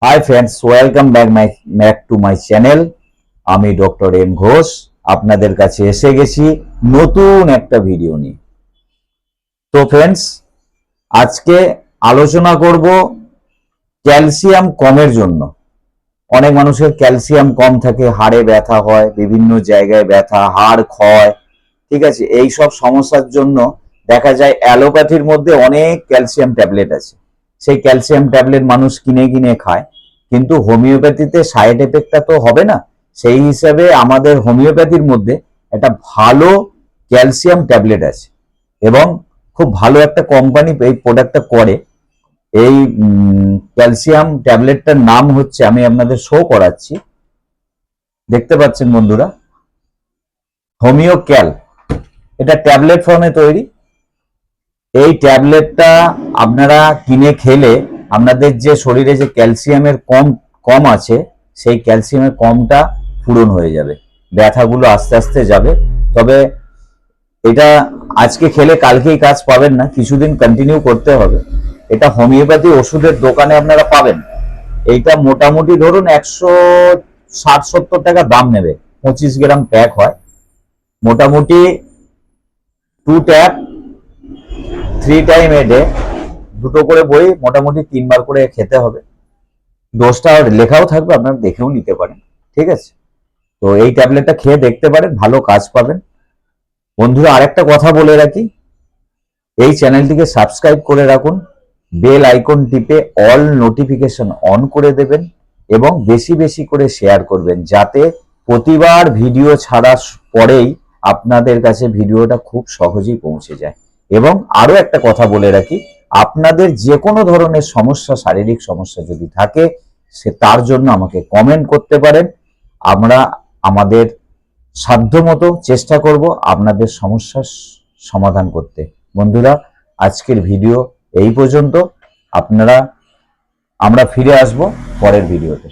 Hi friends, welcome back to my channel. আমি doctor M Ghosh আপনাদের কাছে এসে গেছি নতুন একটা ভিডিও নিয়ে। তো ফ্রেন্ডস, আজকে আলোচনা করব ক্যালসিয়াম কমের জন্য। অনেক মানুষের ক্যালসিয়াম কম থাকে, হাড়ে ব্যথা হয়, বিভিন্ন জায়গায় ব্যথা, হাড় ক্ষয়, ঠিক আছে। এই সব সমস্যার জন্য দেখা যায় অ্যালোপ্যাথির মধ্যে অনেক ক্যালসিয়াম ট্যাবলেট আছে। সেই ক্যালসিয়াম ট্যাবলেট মানুষ কিনে কিনে খায়, কিন্তু হোমিওপ্যাথিতে সাইড এফেক্টটা তো হবে না। সেই হিসাবে আমাদের হোমিওপ্যাথির মধ্যে একটা ভালো ক্যালসিয়াম ট্যাবলেট আছে এবং খুব ভালো একটা কোম্পানি এই প্রোডাক্টটা করে। এই ক্যালসিয়াম ট্যাবলেটটার নাম হচ্ছে, আমি আপনাদের শো করাচ্ছি, দেখতে পাচ্ছেন বন্ধুরা, হোমিও ক্যাল। এটা ট্যাবলেট ফর্মে তৈরি। এই ট্যাবলেটটা আপনারা কিনে খেলে আপনাদের যে শরীরে যে ক্যালসিয়ামের কম আছে, সেই ক্যালসিয়ামের কমটা পূরণ হয়ে যাবে, ব্যথাগুলো আস্তে আস্তে যাবে। তবে এটা আজকে খেলে কালকেই কাজ পাবেন না, কিছুদিন কন্টিনিউ করতে হবে। এটা হোমিওপ্যাথি ওষুধের দোকানে আপনারা পাবেন। এইটা মোটামুটি ধরুন 160-70 টাকা দাম নেবে। 25 গ্রাম প্যাক হয়, মোটামুটি 2 ট্যাপ 3 টাইম এ ডে, দুটো করে বই মোটামুটি 3 বার করে খেতে হবে। ডোজটা লেখাও থাকবে, আপনারা দেখেও নিতে পারেন, ঠিক আছে। তো এই ট্যাবলেটটা খেয়ে দেখতে পারেন, ভালো কাজ পাবেন। বন্ধুরা, আরেকটা কথা বলে রাখি, এই চ্যানেলটিকে সাবস্ক্রাইব করে রাখুন, বেল আইকন টিপে অল নোটিফিকেশন অন করে দেবেন এবং বেশি বেশি করে শেয়ার করবেন, যাতে প্রতিবার ভিডিও ছাড়ার পরেই আপনাদের কাছে ভিডিওটা খুব সহজেই পৌঁছে যায়। এবং আরো একটা কথা বলে রাখি, আপনাদের যে কোনো ধরনের সমস্যা, শারীরিক সমস্যা যদি থাকে, সে তার জন্য আমাকে কমেন্ট করতে পারেন। আমরা আমাদের সাধ্যমতো চেষ্টা করব আপনাদের সমস্যার সমাধান করতে। বন্ধুরা, আজকের ভিডিও এই পর্যন্ত। আমরা ফিরে আসব পরের ভিডিওতে।